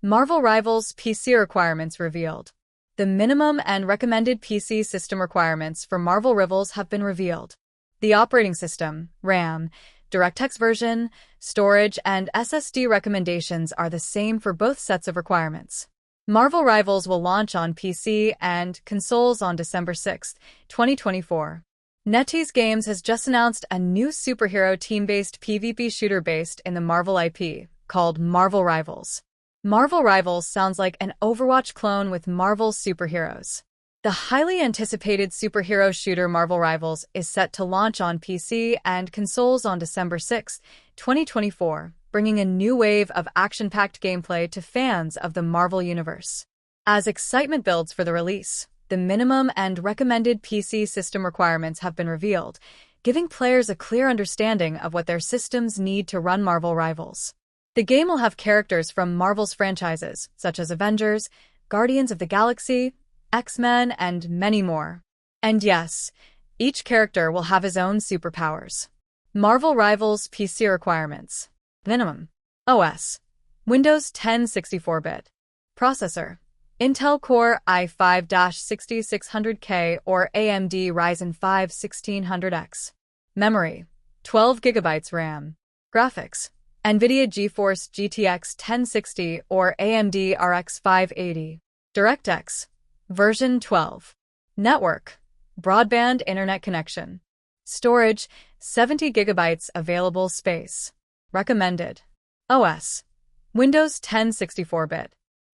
Marvel Rivals PC requirements revealed. The minimum and recommended PC system requirements for Marvel Rivals have been revealed. The operating system, RAM, DirectX version, storage, and SSD recommendations are the same for both sets of requirements. Marvel Rivals will launch on PC and consoles on December 6, 2024. NetEase Games has just announced a new superhero team-based PvP shooter based in the Marvel IP, called Marvel Rivals. Marvel Rivals sounds like an Overwatch clone with Marvel's superheroes. The highly anticipated superhero shooter Marvel Rivals is set to launch on PC and consoles on December 6, 2024, bringing a new wave of action-packed gameplay to fans of the Marvel Universe. As excitement builds for the release, the minimum and recommended PC system requirements have been revealed, giving players a clear understanding of what their systems need to run Marvel Rivals. The game will have characters from Marvel's franchises, such as Avengers, Guardians of the Galaxy, X-Men, and many more. And yes, each character will have his own superpowers. Marvel Rivals PC requirements. Minimum. OS. Windows 10 64-bit. Processor. Intel Core i5-6600K or AMD Ryzen 5 1600X. Memory. 12 GB RAM. Graphics. NVIDIA GeForce GTX 1060 or AMD RX 580. DirectX. Version 12. Network. Broadband internet connection. Storage. 70 GB available space. Recommended. OS. Windows 10 64-bit.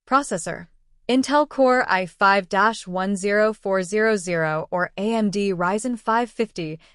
Processor. Intel Core i5-10400 or AMD Ryzen 5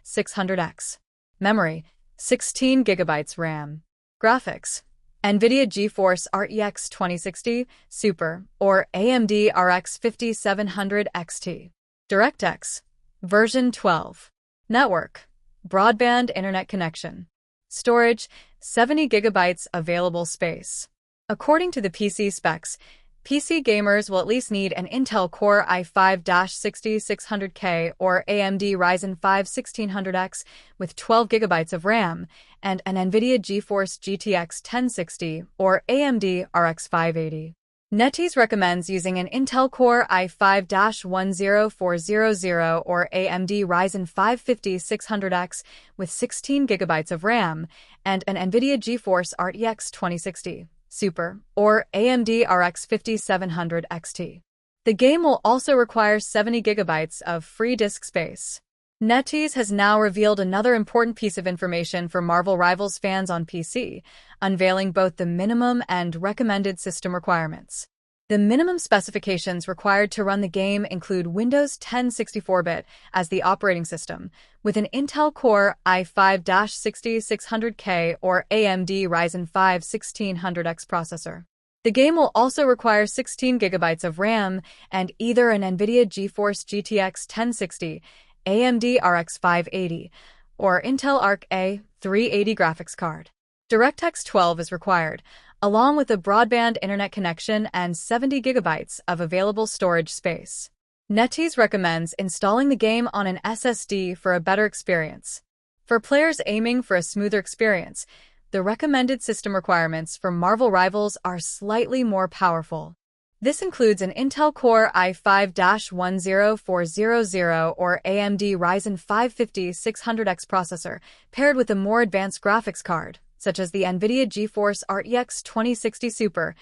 600X. Memory. 16 GB RAM. Graphics. NVIDIA GeForce RTX 2060 Super or AMD RX 5700 XT. DirectX. Version 12. Network. Broadband internet connection. Storage. 70 GB available space. According to the PC specs, PC gamers will at least need an Intel Core i5-6600K or AMD Ryzen 5 1600X with 12 GB of RAM and an NVIDIA GeForce GTX 1060 or AMD RX 580. NetEase recommends using an Intel Core i5-10400 or AMD Ryzen 5 600X with 16 GB of RAM and an NVIDIA GeForce RTX 2060 Super or AMD RX 5700 XT. The game will also require 70 GB of free disk space. NetEase has now revealed another important piece of information for Marvel Rivals fans on PC, unveiling both the minimum and recommended system requirements. The minimum specifications required to run the game include Windows 10 64-bit as the operating system, with an Intel Core i5-6600K or AMD Ryzen 5 1600X processor. The game will also require 16 GB of RAM and either an NVIDIA GeForce GTX 1060, AMD RX 580, or Intel Arc A380 graphics card. DirectX 12 is required, along with a broadband internet connection and 70 GB of available storage space. NetEase recommends installing the game on an SSD for a better experience. For players aiming for a smoother experience, the recommended system requirements for Marvel Rivals are slightly more powerful. This includes an Intel Core i5-10400 or AMD Ryzen 5 600X processor paired with a more advanced graphics card, such as the NVIDIA GeForce RTX 2060 Super,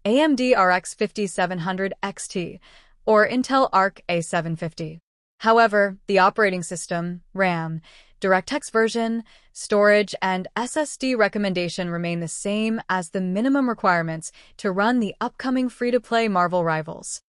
AMD RX 5700 XT, or Intel Arc A750. However, the operating system, RAM, DirectX version, storage, and SSD recommendation remain the same as the minimum requirements to run the upcoming free-to-play Marvel Rivals.